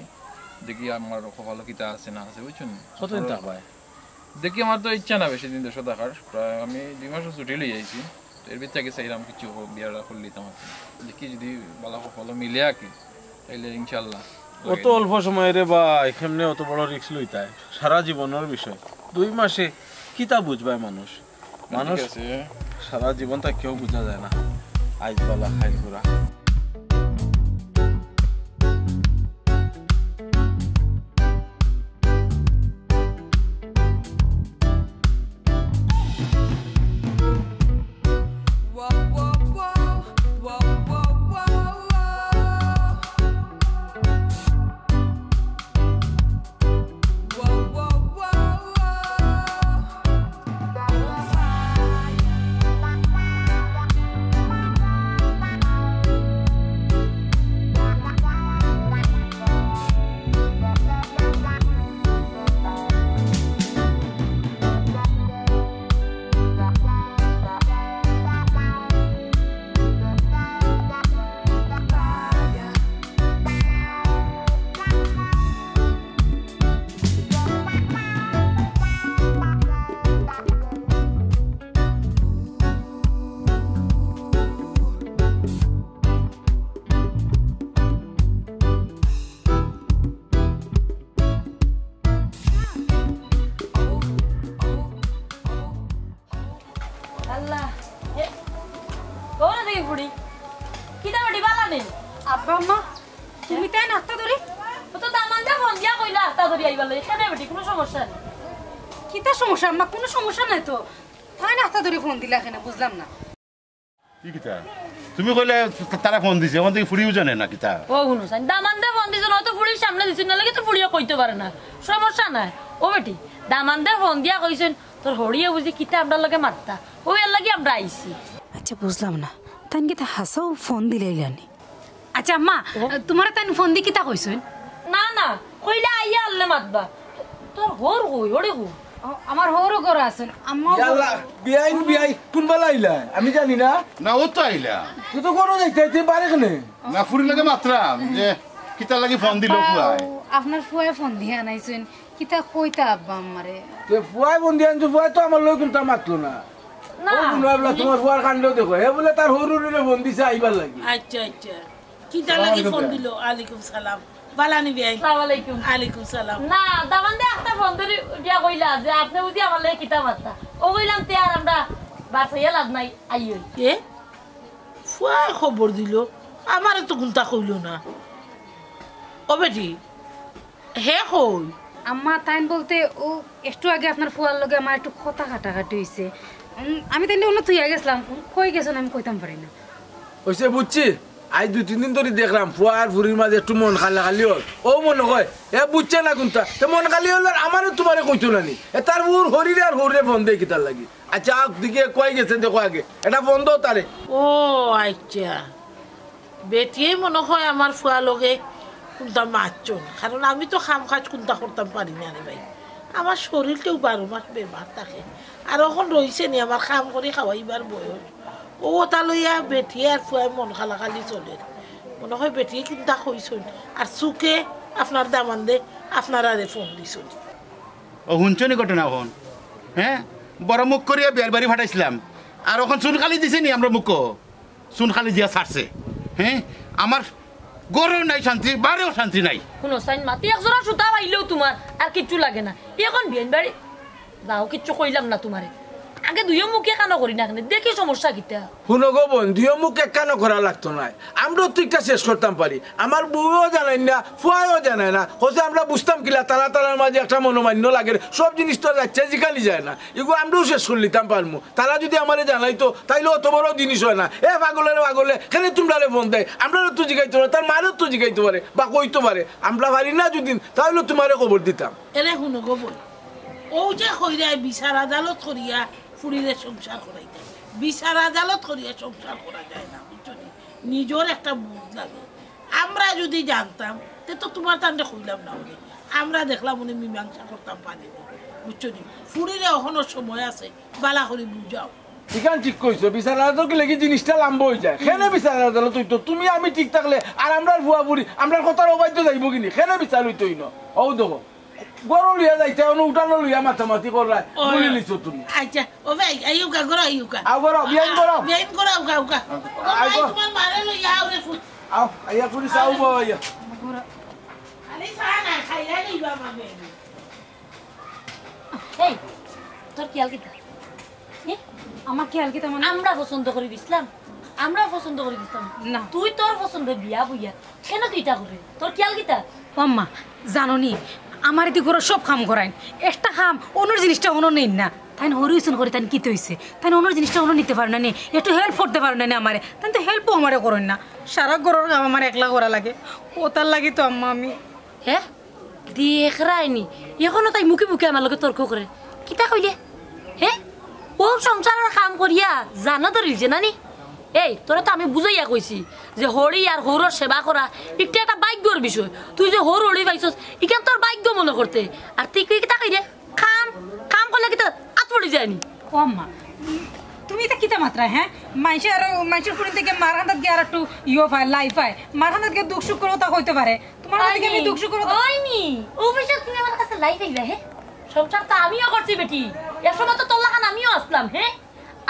দেখি আমার কপালও কিতা আছে না আছে বুঝছেন কতদিন থাকবাই দেখি আমার তো ইচ্ছা না বেশি দিন দেশে থাকার প্রায় আমি 2 মাসের ছুটি লই আইছি তো এর ভিতরে চাইলাম কিছু বিয়ারা করে লিতাম দেখি যদি ভালো কপালও মিলে আর কি তাইলে ইনশাল্লাহ। অত অল্প সময় রে বা এখানে অত বড় রিস্ক লইতায় সারা জীবনের বিষয় 2 মাসে কিতা বুঝবাই মানুষ সারা জীবনটা কেউ বুঝা যায় না আজ বালা খাইল পুরা। Whoa, whoa, whoa, whoa. ধরি আইবার লাগে কেন বেটি কোনো সমস্যা নেই কিতা সমস্যা আম্মা? কোনো সমস্যা নাই তো। তাই না হাতে ধরে ফোন দিলা এখানে, বুঝলাম না। কি কিতা তুমি কইলে তারা ফোন দিছে ওখান থেকে ফুরিও জানে না কিতা ও শুনো সাইন দামান দে ফোন দিছ নয়তো ফুলির সামনে দিছ না লাগে তো ফুলিও কইতে পারে না সমস্যা নাই ও বেটি দামান দে ফোন দিয়া কইছেন তোর হড়িয়ে বুঝি কিতা আমরা লগে মারতা ও এর লাগি আমরা আইছি আচ্ছা বুঝলাম না, তাই কি তা হাসাও ফোন দিলে ইলানি? আচ্ছা আম্মা, তোমার তাই ফোন দি কিতা কইছেন? না না কইলে আইয়া আল্লে মাতবা তোর হর হই হড়ে হই আমার হরও ঘর আছেন আম্মা। বিয়াই কোনবা লাইলা আমি জানি না। না ও তো আইলা তুই তো করো যাইতে পারে কেনে না ফুরি লাগে মাত্রা যে কিতা লাগি ফোন দিল ফুয়াই আপনার ফুয়ায় ফোন দিয়ে আনাইছেন, কিতা কইতা আব্বা আমারে? তুই ফুয়াই বন্দি আনছো, ফুয়াই তো আমার লই কিন্তু মাতলো না। না তোমার ফুয়ার কাণ্ড দেখো, হে বলে তার হরুরে ফোন দিছে আইবার লাগি। আচ্ছা আচ্ছা কি লাগি ফোন দিল? আলাইকুম সালাম। বালানি বিয়াই। আসসালামু আলাইকুম। আলাইকুম সালাম। না দামান দে একটা ফোন ধরে দিয়া কইলা যে আপনি বুঝি আমার লাগে কিতা মারতা ও কইলাম তে আর আমরা বাসাইয়া লাভ নাই আইই এ ফুয়া খবর দিল আমারে তো গুনতা কইল না। ও বেটি হে কই? আম্মা তাইন বলতে ও একটু আগে আপনার ফুয়ার লগে আমার একটু কথা কাটাকাটি হইছে। আমি তাইন অন্য তুই গেছিলাম, কই গেছেন আমি কইতাম পারি না। ওইসে বুঝছি, আজ 2-3 দিন ধরে দেখলাম ফুয়া আর ফুরির মাঝে একটু মন খালি হল। ও মনে কয় এ বুঝছে না কোনটা মন খালি হল, আর আমারও তোমারে কইতো না নি তার উর হরিরে আর হরে ফোন দেয় কিতার লাগি। আচ্ছা দিকে কয় গেছে দেখো আগে এটা বন্ধ তারে। ও আচ্ছা বেটিয়ে মনে হয় আমার ফুয়া লগে কোনটা মারছ, কারণ আমি তো খাম কাজ কোনটা করতাম পারি না রে ভাই। আমার শরীরটাও 12 মাস বেমার থাকে, আর এখন রয়েছে নি আমার খাম করে খাওয়াইবার বয়স। ও তা লইয়া বেটিয়ে আর ফুয়াই মন খালাখালি চলে। মনে হয় বেটিয়ে কোনটা কইছেন আর চুকে আপনার দামান দে আপনার আরে ফোন দিছেন। ও শুনছনি ঘটনা এখন? হ্যাঁ বড় মুখ করিয়া বিয়ার বাড়ি ফাটাইছিলাম, আর এখন চুন খালি দিছে নি আমরা মুখ চুন খালি দিয়া ছাড়ছে। হ্যাঁ আমার গরও নাই শান্তি, বারেও শান্তি নাই। শুনো সাইন মাতি একজোড়া সুতা পাইলেও তোমার আর কিচ্ছু লাগে না। এখন বিয়েন বাড়ি যাও কিচ্ছু কইলাম না তোমারে, আগে দুইও মুখে কানো করি না দেখি সমস্যা কিটা। শুনো গো বোন, দুইও মুখ কেন করা লাগতো না, আমরাও ঠিকটা শেষ করতাম পারি। আমার বউও জানাই না, ফুয়াও জানায় না, হচ্ছে আমরা বুঝতাম কিলা তালার মাঝে একটা মনোমান্য লাগে, সব জিনিস তো যাচ্ছে জিকালি যায় না, এগুলো আমরাও শেষ করে নিতাম পারমু। তারা যদি আমারে জানাইতো তাইলে অত বড় জিনিস হয় না। এ পাগলে কেন তোমরা ফোন দেয়, আমরাও তো জিগাইতে পারে, তার মারেও তো জিগাইতে পারে বা কইতে পারে। আমরা পারি না যদি তাহলে তোমারে খবর দিতাম। এরে শুনো গো বোন, ও যে কইরাই বিচার আদালত করিয়া ফুরিলে সংসার করাইতে, বিচার আদালত করিয়া সংসার করা যায় না, বুঝছো? নিজের একটা বুঝ লাগে। আমরা যদি জানতাম তো তোমার তান্ডে কইলাম না, উনি আমরা দেখলাম উনি মীমাংসা করতাম পারি না, বুঝছো? ফুরিলে এখনো সময় আছে, বালা করে বুঝাও। এখান ঠিক কইছো, বিচার আদালত লেগে জিনিসটা লাম্ব হয়ে যায়। কেনে বিচার আদালত হইতো? তুমি আমি ঠিক থাকলে আর আমরা ভুয়া বুড়ি আমরা কথার অবাধ্য যাইব কিনি, কেনে বিচার হইতোই না। ও দেখো গরম লিয়া যাইতে উঠানো লইয়া মাথামাতি করায় বলে লিছো তুমি। আচ্ছা ও ভাই আইউকা গরো আইউকা আও গরো বিয়াইন গরো বিয়াইন গরো আউকা আউকা আই তোমার মারে লইয়া আউরে ফুট আও আইয়া পুরি সাউ বইয়া আরে সানা খাইরা নিবা মামে। এই তোর কি আলকিতা আমার খেয়াল কি তেমন আমরা পছন্দ করে দিছিলাম, আমরা পছন্দ করে দিতাম না। তুই তোর পছন্দ বিয়া বুইয়া কেন তুইটা করে তোর খেয়াল কিতা? আম্মা জানোনি আমার এতে ঘরে সব কাম করাইন, একটা কাম অন্যর জিনিসটা অন্য নেই না। তাই হরিউসন করে তাই কি হয়েছে, তাই অন্যর জিনিসটা অন্য নিতে পারে না, একটু হেল্প করতে পারে না আমারে, তাই তো হেল্পও আমারে করেন না। সারা ঘরের কাম আমার একলা করা লাগে, ও তার লাগে তো আম্মা আমি। হ্যাঁ দেখ রায়নি এখনো তাই মুখে মুখে আমার লগে তর্ক করে কিতা কইলে? হ্যাঁ ও সংসারের কাম করিয়া জানা ধরিলছে নানি। এই তোরা তো আমি বুঝাইয়া কইছি যে হরি আর হরর সেবা করা একটু একটা ভাগ্যর বিষয়। তুই যে হর হরি পাইছস ইখান তোর ভাগ্য মনে করতে, আর তুই কি তাকাই রে কাম কাম করলে কি তো আত্মড়ি যায়নি। ও আম্মা তুমি এটা কিতা মাত্রা? হ্যাঁ মাইসের ফুরিন থেকে মার হান্দাত গিয়ে আর একটু পায় লাই পায়, মার হান্দাত গিয়ে দুঃখ সুখ করো তা হইতে পারে, তোমার দিকে আমি দুঃখ সুখ করো হয়নি অভিষেক তুমি আমার কাছে লাই পাইলা। হ্যাঁ সংসার তো আমিও করছি বেটি, এর সময় তো তোলা খান আমিও আসলাম। হ্যাঁ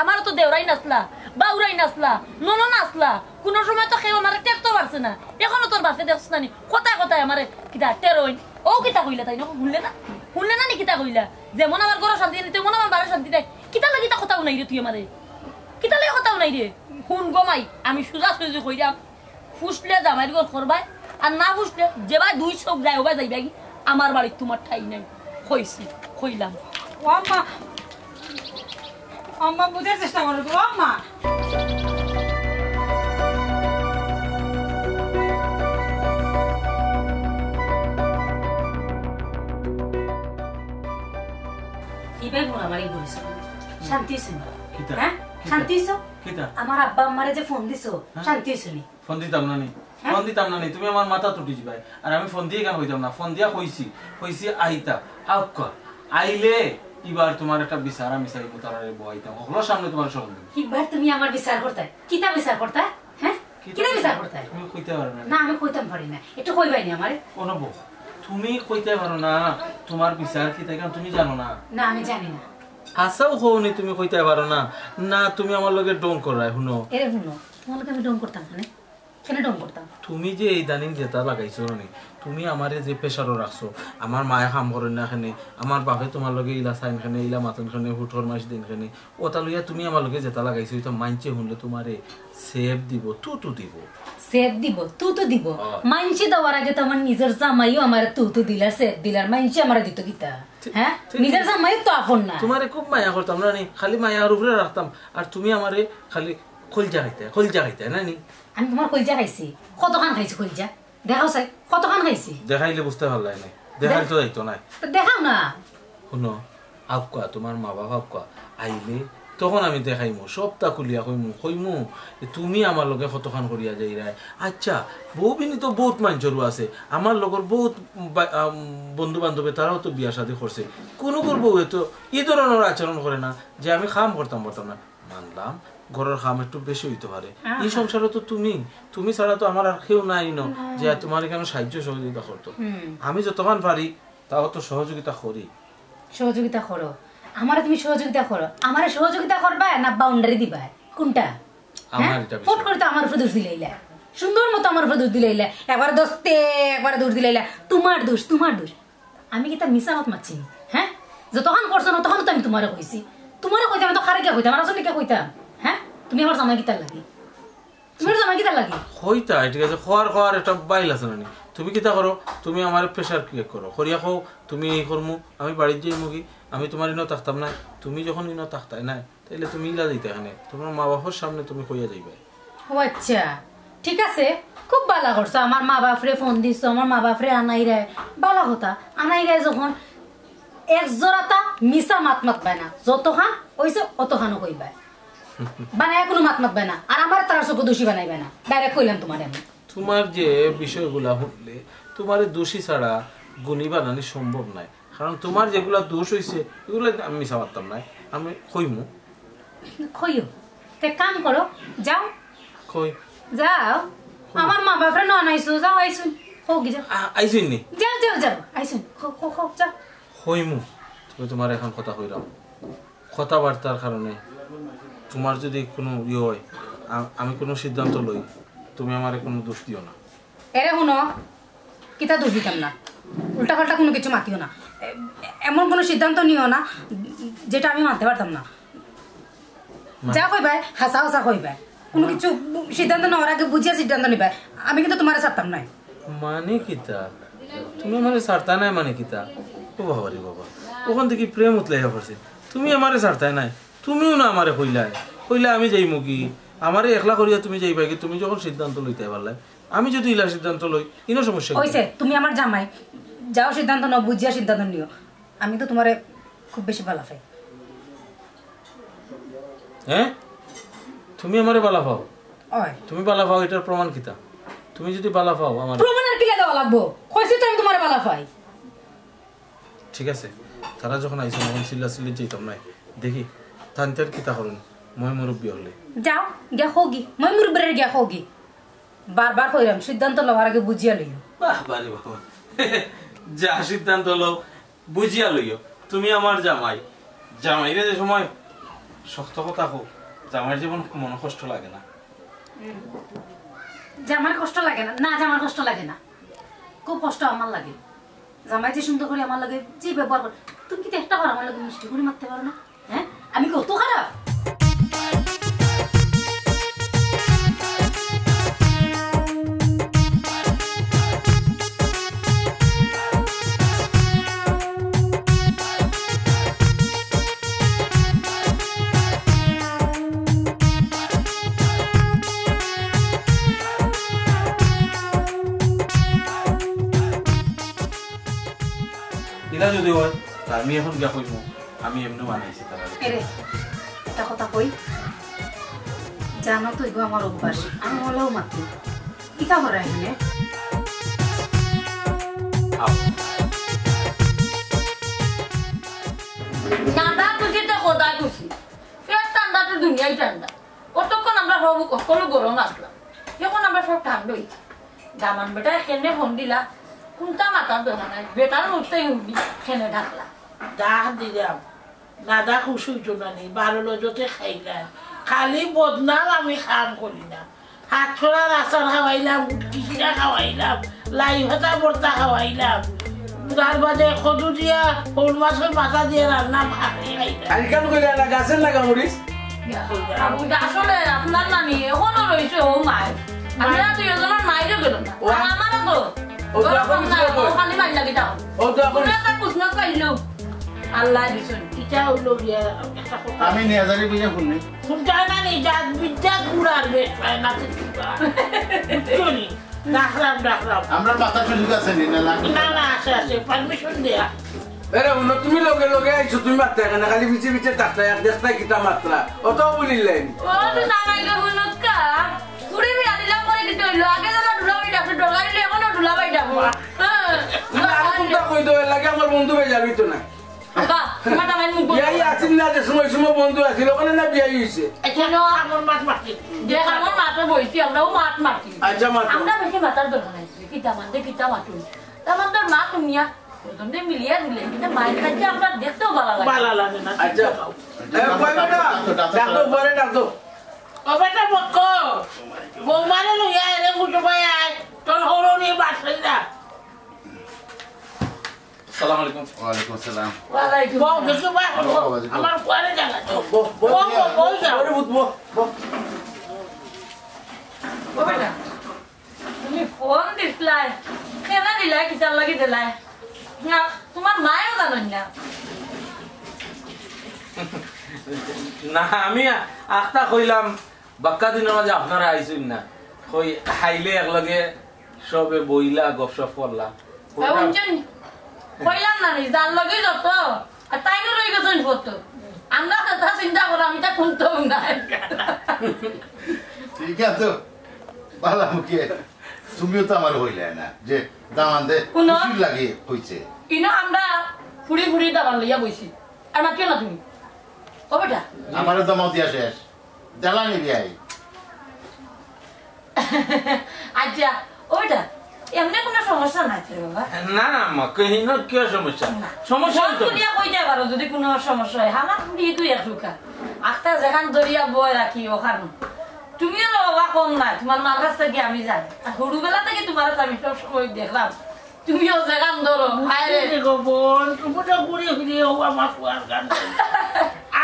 আমারও তো দেওরাই নাচলা, বাউরাই নাচলা, ননন নাচলা, কোনো সময় তো কেউ আমার টেরতে পারছে না। এখনো তোর বাসে দেখছ না কোথায় কোথায় আমার কিতা টেরোইন ও কিতা কইলা তাই না শুনলে না নি কিতা কইলা? যেমন আমার ঘর শান্তি নেই তেমন আমার বাড়ির শান্তি নাই। কিতা লাগে তা কথাও নাই রে তুই আমারে, কিতা লাগে কথাও নাই রে। শুন গমাই আমি সোজা সুজি কইরাম, ফুসলে জামাইর ঘর করবাই, আর না ফুসলে যে ভাই দুই চোখ যায় ওবাই যাইবা কি আমার বাড়ি তোমার ঠাই নাই কইছি কইলাম ও আম্মা আম্মা বুঝার চেষ্টা করো তো আম্মা কিভাবে মারামারি করেছো শান্তি হয়েছে হ্যাঁ শান্তি হয়েছো আমার আব্বা আম্মারে যে ফোন দিছো শান্তি হয়েছে নি ফোন দিতাম না নি ফোন দিতাম না নি তুমি আমার মাথা তুটি যাবাই আর আমি ফোন দিয়ে কেন হইতাম না ফোন দিয়া কইছি আইতা আউকা আইলে এবার তোমার একটা বিচার আমি চাইব তারারে বইতাম হলো সামনে তোমার সব এবার তুমি আমার বিচার করতে কিতা বিচার করতে হ্যাঁ কিতা বিচার করতে তুমি কইতে পারো না না আমি কইতাম পারি না একটু কইবাইনি আমারে অনুভ তুমি কইতে পারো না তোমার বিচার কি তাই তুমি জানো না না আমি জানি না আসাও হওনি তুমি কইতে পারো না না তুমি আমার লগে ডং করাই শুনো এরে শুনো তোমার লগে আমি ডং করতাম কেন ডং করতাম তুমি যে এই দানিং যেটা লাগাইছো নি তুমি আমারে যে প্রেসারও রাখছো আমার মায়ে কাম করে না খানে আমার বাপে তোমার লগে ইলা সাইন খানে ইলা মাতন খানে হুঠর মাস দিন খানে ওটা লইয়া তুমি আমার লগে যেটা লাগাইছো তো মানছে শুনলে তোমারে সেভ দিব তু দিব সেভ দিব তু দিব মানছি দেওয়ার আগে তো আমার নিজের জামাইও আমার তু দিলার সেভ দিলার মানছি আমার দিত কিতা হ্যাঁ নিজের জামাই তো আপন না তোমারে খুব মায়া করতাম না নি খালি মায়ার উপরে রাখতাম আর তুমি আমারে খালি খলজা খাইতে না নি আমি তোমার কলজা খাইছি কতখান খাইছি কলজা দেখাও চাই কতখান খাইছি দেখাইলে বুঝতে ভালো লাগে না দেখাই তো যাইতো নাই দেখাও না শুনো আবকা তোমার মা বাবা আবকা আইলে তখন আমি দেখাইমু সবটা খুলিয়া কইমু তুমি আমার লগে কতখান করিয়া যাই রায় আচ্ছা বউবিনী তো বহুত মানুষেরও আছে আমার লগর বহুত বন্ধু বান্ধবে তারাও তো বিয়া শাদী করছে কোনো বউয়ে তো এই ধরনের আচরণ করে না যে আমি কাম করতাম না মানলাম ঘরের কাম একটু বেশি হইতে পারে এই সংসারে তো তুমি ছাড়া তো আমার আর কেউ নাই ন যে তোমার কেন সাহায্য সহযোগিতা করতো আমি যতক্ষণ পারি তাও তো সহযোগিতা করো আমারে তুমি সহযোগিতা করো আমারে সহযোগিতা করবা না বাউন্ডারি দিবা কোনটা ফোন করে তো আমার উপরে দোষ দিলাইলা সুন্দর মতো আমার উপরে দোষ দিলাইলা একবার দোষতে একবার দোষ দিলাইলা তোমার দোষ আমি কি তা মিশা মত মারছি হ্যাঁ যতক্ষণ করছো না তখন তো আমি তোমারে কইছি তোমারে কইতাম তো খারে কে কইতাম আর আসলে কে কইতাম হ্যাঁ তুমি আমার জামাই কিতার লাগি হইতা ঠিক আছে খাওয়ার একটা বাইল আছে না তুমি কিতা করো তুমি আমার প্রেশার ক্রিয়েট করো করিয়া খাও তুমি এই করমু আমি বাড়ির যাই মুগি আমি তোমার ইনো থাকতাম না তুমি যখন ইনো থাকতাই না তাইলে তুমি ইলা দিতে এখানে তোমার মা বাবার সামনে তুমি কইয়া যাইবে ও আচ্ছা ঠিক আছে খুব ভালো করছো আমার মা বাপরে ফোন দিছো আমার মা বাপরে আনাইরায় ভালো কথা আনাইরায় যখন এক জোড়াটা মিশা মাত পায় না যতখান হইছে অতখানও কইবা বানায় কোনো মাত পায় না আর আমার তার চোখ দোষী বানাইবে না ডাইরেক্ট কইলাম তোমার আমি তোমার যে বিষয়গুলা হলে তোমার দোষী ছাড়া গুণী বানানি সম্ভব নাই কারণ তোমার যেগুলা দোষ হইছে এগুলো আমি মিশা মারতাম না আমি কইও তে কাম করো যাও যাও আমার মা বাপরে ন আনাইছো যাও আইসুন হোগি যাও আইসুন নি যাও আইসুন যাও কইমু তুমি তোমার এখন কথা কইরাম কথাবার্তার কারণে তোমার যদি কোনো হয় আমি কোনো সিদ্ধান্ত লই তুমি আমারে কোনো দোষ দিও না এরে শুনো কিতা দোষ দিতাম না উল্টা পাল্টা কোনো কিছু মাতিও না এমন কোনো সিদ্ধান্ত নিও না যেটা আমি মানতে পারতাম না যা কইবাই হাসা কইবাই কোনো কিছু সিদ্ধান্ত নেওয়ার আগে বুঝিয়া সিদ্ধান্ত নিবাই আমি কিন্তু তোমারে ছাড়তাম নাই মানে কিতা তুমি আমারে ছাড়তা নাই মানে কিতা ও বাবা রে বাবা ওখান থেকে প্রেম উতলাইয়া পড়ছে তুমি আমারে ছাড়তাই নাই তুমিও না আমারে কইলা আমি যাইমু কি আমারে একলা করিয়া তুমি যাইবা কি তুমি যখন সিদ্ধান্ত লইতে পারলে আমি যদি ইলা সিদ্ধান্ত লই ইনো সমস্যা হইছে তুমি আমার জামাই যাও সিদ্ধান্ত নাও বুঝিয়া সিদ্ধান্ত নিও আমি তো তোমারে খুব বেশি ভালো পাই হ্যাঁ তুমি আমারে বালা পাও ওই তুমি বালা পাও এটার প্রমাণ কিতা তুমি যদি বালা পাও আমার প্রমাণ আর কি দেওয়া লাগবো কইছি তো আমি তোমারে বালা পাই ঠিক আছে তারা যখন আইছে তখন সিল্লি যাইতাম নাই দেখি তান্তের কিতা করুন মই মুরব্বী হলে যাও গিয়া হোগি মই মুরব্বীর গিয়া হোগি বারবার কইরাম সিদ্ধান্ত লওয়ার আগে বুঝিয়া লইও বাহ বারে বাবা যা সিদ্ধান্ত লো বুঝিয়া লইও তুমি আমার জামাইরে যে সময় শক্ত কথা হোক জামাইয়ের জীবন মন কষ্ট লাগে না জামার কষ্ট লাগে না না জামার কষ্ট লাগে না খুব কষ্ট আমার লাগে জামাই যে সুন্দর করে আমার লাগে যে ব্যবহার করে তুমি কি একটা বার আমার লাগে মিষ্টি করে মারতে পারো না হ্যাঁ আমি কত খারাপ ইলা যদি হয় তা আমি এখন গিয়া কইব আমি এমনি বানাইছি তারা এরে একটা কথা কই জানো তো এগো আমার অভ্যাস আমি হলেও মাতি কিতা করে এখানে নাদা খুশি তো খোদা খুশি ফের ঠান্ডা তো দুনিয়াই ঠান্ডা কতক্ষণ আমরা সব সকল গরম আসলাম যখন আমরা সব ঠান্ডাই দামান বেটা এখানে ফোন দিলা কোনটা মাথার দোকান নাই বেটার উঠতেই উঠবি খেনে ঢাকলা ডাক দিলাম নাদা খুশি হইতো না নি 12 লজতে খাইলাম খালি বদনাম আমি খাম করি না হাত ছড়ার আচার খাওয়াইলাম কিসিরা খাওয়াইলাম লাই ভাতা ভর্তা খাওয়াইলাম তার বাদে কদু দিয়া ওর মাছের মাথা দিয়ে রান্না খাইলাম আজকাল কইলা না গাছের লাগা মরিস আসলে আপনার নানি এখনো রয়েছে ও মায় আমি আর তুই ওজনের মাইরও গেল না আমারও তো খালি মাইর লাগি যাও একটা প্রশ্ন পাইলো আল্লাহ দিছেন ইটা হইল গিয়া একটা কথা আমি নেজারি বুঝে শুনি শুনতে না নি জাত বিদ্যা গুড়ার বেশ পায় না বুঝলি ডাকলাম আমরা মাথা সুযোগ আছে নি না লাগে না না আছে পারমিশন দেয়া এরে উনো তুমি লগে লগে আইছো তুমি মাত্রা কেন খালি বিচে বিচে তাকতা এক দেখতা কিতা মাত্রা অত বলিলেন ও তো না মাইলে হনকা পুরি বি আদিলা করে কি হইলো আগে না ঢুলাবাই ডাকতে ডলাইলে এখনো ঢুলাবাই ডাকবো তুমি আর কোনটা কই দো লাগে আমার বন্ধু বে যাবি তো না আকা তোমার নাম মুখ বিয়াই আছিস না যে সময় সময় বন্ধু আছিল ওখানে না বিয়াই হইছে এখানে আমার মাছ মাটি যে আমার মাথা বইছি আমরাও মাছ মারছি আচ্ছা মাত্র আমরা বেশি মাথার দরকার নাই কিতা মানতে কিতা মাতুন তামান তোর মা তুমিয়া তোমদের মিলিয়ে দিলে কিন্তু মায়ের কাছে আমরা দেখতেও ভালো লাগে ভালো লাগে না আচ্ছা এ কই বেটা ডাক দো পরে ডাক দো ও বেটা বকো বৌমারে লইয়া এরে গুটো ভাই আয় তোর হরনি বাসই না আসসালামু আলাইকুম ওয়ালাইকুম আসসালাম ওয়ালাইকুম বউ দেখো ভাই আমার পরে জায়গা তো বউ যাও পরে বুঝবো ও বেটা তুমি ফোন দিছলাই কেনা দিলাই কিতার লাগি দিলাই না তোমার মায়েও জানো না না আমি আখতা কইলাম বাক্কা দিনের মাঝে আপনারা আইছেন না কই খাইলে একলগে সবে বইলা গপসপ করলা কইলাম না নি যার লগে যত আর তাইও রই গেছেন ফটো আমরা কথা চিন্তা করো আমি তা শুনতেও না ঠিক আছে ভালো মুখে তুমিও তো আমার হইলে না যে দামানদে খুশি লাগে হইছে ইনো আমরা ফুড়ি ফুড়ি দাবার লইয়া বইছি আর মাতিও না তুমি ও বেটা আমারও দামাও দিয়া শেষ জ্বালানি বিয়াই আচ্ছা ও বেটা এমনি কোনো সমস্যা নাই তো বাবা না না মা কহিন কি সমস্যা সমস্যা তো দিয়া কইতে পারো যদি কোনো সমস্যা হয় আমার দিয়ে তুই এসুকা আস্তা যেখান দরিয়া বয় রাখি ওখানে তুমিও তো বাবা কম না তোমার মার কাছ থেকে আমি জানি আর সরুবেলা থেকে তোমার আমি সব সময় দেখলাম তুমিও যেখান ধরো দেখো বোন তুমি তো ঘুরে ফিরে হো আমার কুয়ার গান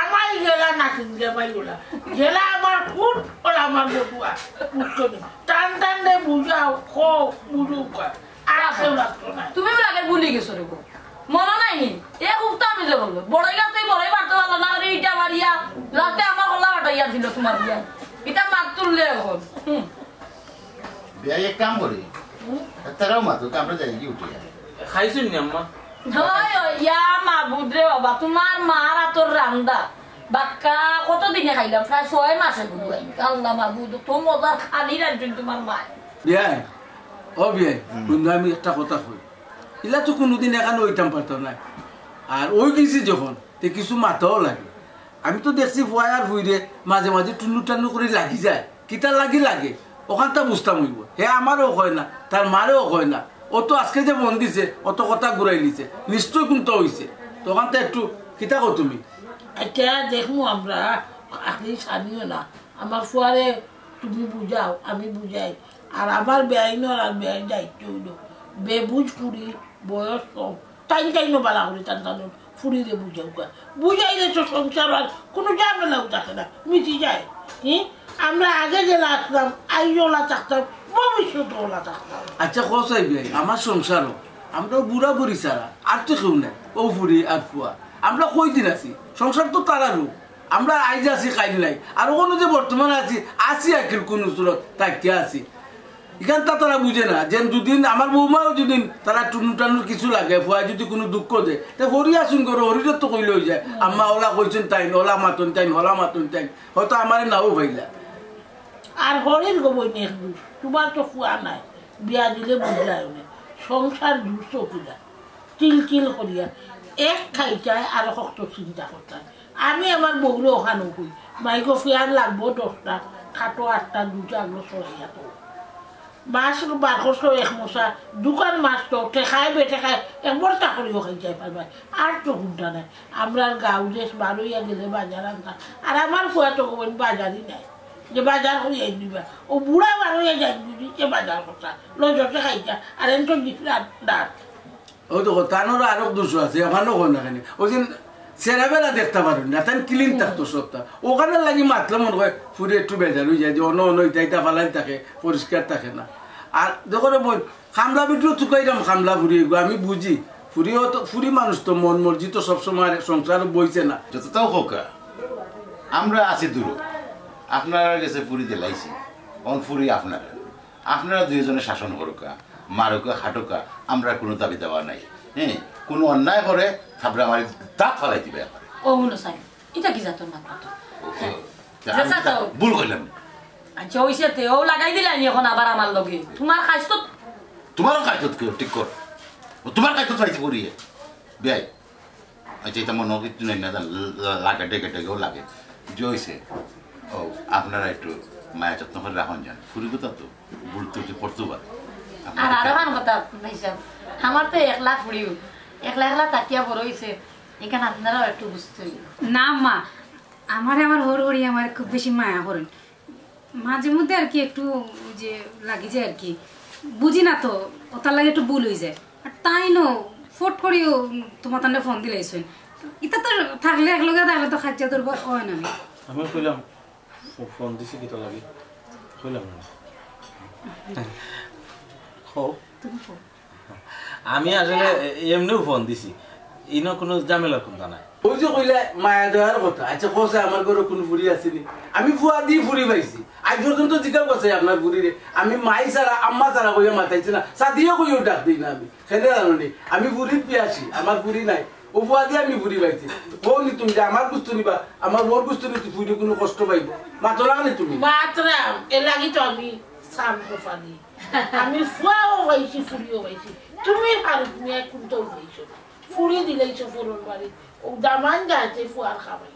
আমার গেলা নাচিন গে বাইগুলা গেলা আমার ফুট আর আমার বটুয়া বুঝছো টান টান দে বুঝাও খো বুঝু কয় আর কেউ লাগতো না তুমি লাগে ভুলি গেছো রে মনে নাই নি এ উঠতে আমি যে বলবো বড়ই গাছে বড়ই বাড়তে পারলো না রে ইটা বাড়িয়া লাস্টে আমার গলা বাটাইয়া ছিল তোমার বিয়া এটা মাত তুললে এখন বিয়াই এক কাম করি তারাও মাতো আমরা যাই কি উঠে খাইছেন নি আম্মা ইয়া মাবুদ রে বাবা তোমার মার আতর রান্দা বাক্কা কতদিনে খাইলাম প্রায় 6 মাসে বুঝবাই আল্লাহ মাবুদ তো মজার খালি রাখছেন তোমার মা বিয়াই ও বিয়াই বন্ধু আমি একটা কথা কই ইলা তো কোনোদিন এখানে ওইটাম পারতো না আর ওই গেছি যখন তে কিছু মাথাও লাগে আমি তো দেখছি ফুয়াই আর ফুইরে মাঝে মাঝে টুনু টানু করে লাগি যায় কিতা লাগে ওখানটা বুঝতাম হইব হে আমারও হয় না তার মারেও হয় না ও তো আজকে যে মন দিছে অত কথা ঘুরাই নিছে নিশ্চয় কোনটা হইছে তখন তো একটু কিতা কো তুমি আচ্ছা দেখমু আমরা আপনি জানিও না আমার ফুয়ারে তুমি বুঝাও আমি বুঝাই আর আমার বেআইনর আর বেআইন দায়িত্ব হইল বেবুঝ ফুরি বয়স কম টাইনো বালা করি টান ফুরিরে বুঝাও বুঝাইলে তো সংসার আর কোনো ঝামেলাও থাকে না মিটি যায় আমরা আগে জেলা আসলাম আইওলা থাকতাম ভবিষ্যৎ ওলা থাকতাম আচ্ছা কসাই বিয়াই আমার সংসারও আমরা বুড়া বুড়ি ছাড়া আর তো কেউ নাই ও ফুরি আর ফুয়া আমরা কই দিন আছি সংসার তো তারারও আমরা আইজ আছি কাইল নাই আর ওখানে যে বর্তমানে আছি আছি আখির কোন সুরত তাকিয়া আছি এখান তা তারা বুঝে না যে দুদিন আমার বৌমাও যদি তারা টুনু টানুর কিছু লাগে ফুয়াই যদি কোনো দুঃখ দেয় তা হরি আসুন করো হরিরত তো কইলে হয়ে যায় আম্মা ওলা কইছেন তাই ওলা মাতুন তাই হলা মাতুন তাই হয়তো আমার নাও ভাইলা আর হরির গোবই নেই তোমার তো ফুয়া নাই বিয়া দিলে বুঝলাই না সংসার জুড়ছো কিনা তিল তিল করিয়া এক খাইটায় আর শক্ত চিন্তা করতাম আমি আমার বউরে ওখানে কই মাইকো ফিয়ার লাগবো 10টা খাটো 8টা 2টা এগুলো সরাইয়া তো মাছ 1200 এক মশা দোকান মাছ তো ঠেকায় বেঠেকায় একবার চাকরিও খাই যাই পারবা আর তো ঘুমটা নাই আমরা গাঁও দেশ বারোইয়া গেলে বাজার আনতাম আর আমার ফুয়া তো বাজারই নাই যে বাজার করিয়া দিবা ও বুড়া বারোইয়া যাই দিচ্ছে বাজার কথা লজতে খাইছা আর এন তো দিচ্ছে ডাক ও দেখো তানোর আরো দোষ আছে ওখানেও হয় না কেন ওই দিন সেরাবেলা দেখতে পারেন না তাই ক্লিন থাকতো সবটা ওখানে লাগি মাতলে মনে হয় ফুরে একটু বেজার হয়ে যায় যে অন্য অন্য ইটা ফালাই থাকে পরিষ্কার থাকে না আর দেখো রে বোন খামলা বিটু চুকাইলাম খামলা ফুরি আমি বুঝি ফুরিও তো ফুরি মানুষ তো মন মর্জি তো সবসময় সংসার বইছে না যতটাও হোক আমরা আছি দূর আপনারা গেছে ফুরি দিলাইছি অন ফুরি আপনারা দুইজনে শাসন করুকা মারুকা হাটুকা আমরা কোনো দাবি দেওয়া নাই হ্যাঁ কোনো অন্যায় করে থাপড়া মারি দাঁত ফেলাই দিবে ও হলো সাই এটা কি জাতর মাত্র ভুল করলাম আচ্ছা ওইসে তেও লাগাই দিলানি এখন আবার আমার লগে তোমার কাজ তো তোমারও কাজ ঠিক কর তোমার কাজ তো চাইছি করিয়ে বেয়াই আচ্ছা এটা মনে কিছু নেই না লাগে ডেকে ডেকেও লাগে যে হয়েছে ও আপনারা একটু মায়া যত্ন করে রাখুন যান ফুরি কথা তো ভুল ত্রুটি পড়তেও পারে আর আরো কথা ভাইসাব আমার তো একলা ফুড়িও একলা একলা তাকিয়া বড় হয়েছে এখানে আপনারাও একটু বুঝতে না মা আমার হর হরি আমার খুব বেশি মায়া করেন মাঝে মধ্যে আর কি একটু যে লাগি যায় আর কি বুঝি না তো ওটার লাগে একটু ভুল হয়ে যায় আর তাই নো ফট করিও তোমার তান্ডে ফোন দিলাইছেন এটা তো থাকলে একলগে থাকলে তো খাচ্চা তোর হয় না আমি কইলাম ফোন দিছি কিটা লাগে কইলাম না আমি আসলে এমনিও ফোন দিছি ইনো কোনো ঝামেলার কথা নাই ওই যে কইলে মায়া দেওয়ার কথা আচ্ছা কসে আমার ঘরে কোনো ফুরি আসেনি আমি ফুয়া দিয়ে ফুরি পাইছি আজ পর্যন্ত জিজ্ঞাসা করছে আপনার ফুরিরে আমি মাই ছাড়া আম্মা ছাড়া কইয়া মাথাইছি না সাদিও কইও ডাক দিই না আমি খেলে জানি আমি ফুরির পিয়াসি আমার ফুরি নাই ও ফুয়া দিয়ে আমি ফুরি পাইছি বউনি তুমি যে আমার গুস্তু নিবা আমার বোর গুস্তু নিতে ফুরি কোনো কষ্ট পাইব মাতো লাগনি তুমি মাত্রাম এ লাগি তো আমি সাম কোফানি আমি ফুয়াও হইছি ফুরিও হইছি তুমি আর তুমি কোনটা হইছো ফুরি দিলাইছো ফুরন বাড়ি ও দামান যাইতে ফুয়ার খাবাই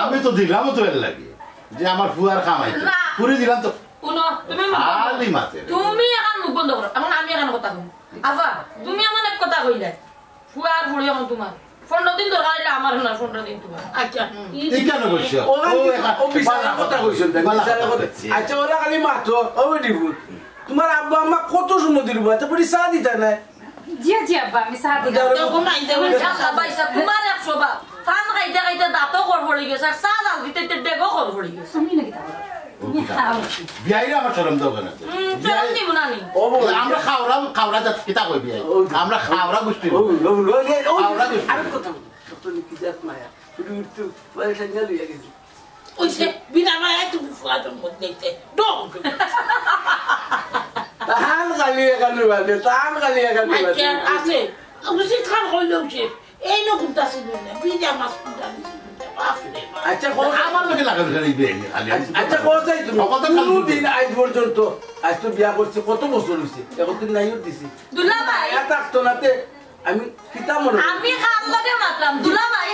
আমি তো দিলাম তো এর লাগে যে আমার ফুয়ার খামাই ফুরি দিলাম তো উনো তুমি আলি মাতে তুমি এখন মুখ বন্ধ করো এখন আমি এখন কথা কই আবা তুমি আমার এক কথা কইলে ফুয়ার ফুড়ি এখন তোমার 15 দিন দরকার হইলে আমার না 15 দিন তোমার আচ্ছা এই কেন কইছো ও বিশাল কথা কইছেন বিশাল কথা আচ্ছা ওরা খালি মাতো ও দিব তোমার আব্বা আম্মা কত সময় দিব এত বড় চা দিতা না জি জি আব্বা আমি সাথ দিলাম তো ঘুমাই দেব ভাইসা তোমার 100 বার ফান খাইতে খাইতে দাঁতও কর পড়ে গেছে আর চা দাও দিতে ডেগো কর পড়ে গেছে তুমি নাকি তা তুমি খাও বিয়াইরা আমার শরম দাও কেন চরম দিব না নি আমরা খাওরা যাত কিতা কই বিয়াই আমরা খাওরা গোষ্ঠী ও খাওরা গোষ্ঠী আর কথা কত কি জাত মায়া ফুরি উঠতে পয়সা গেল গেছে ওইসে বিনা মায়া তুমি ফুয়ার মধ্যে ডং তাহান খালি এখানে বাদে তাহান খালি এখানে বাদে আছে ওইসে খান হইলো যে এই নকুন তাসি না বিনা মাছ কুটা দিছি বাপরে আচ্ছা কোন আমার লোকে লাগানো খালি বিয়াই খালি আচ্ছা কোথায় তুমি কত দিন আজ পর্যন্ত আজ তো বিয়া করছে কত বছর হইছে এখন দিন নাইও দিছি দুলা ভাই এত থাকতো নাতে আমি কিতা মনে আমি খাম লাগে মাত্রাম দুলা ভাই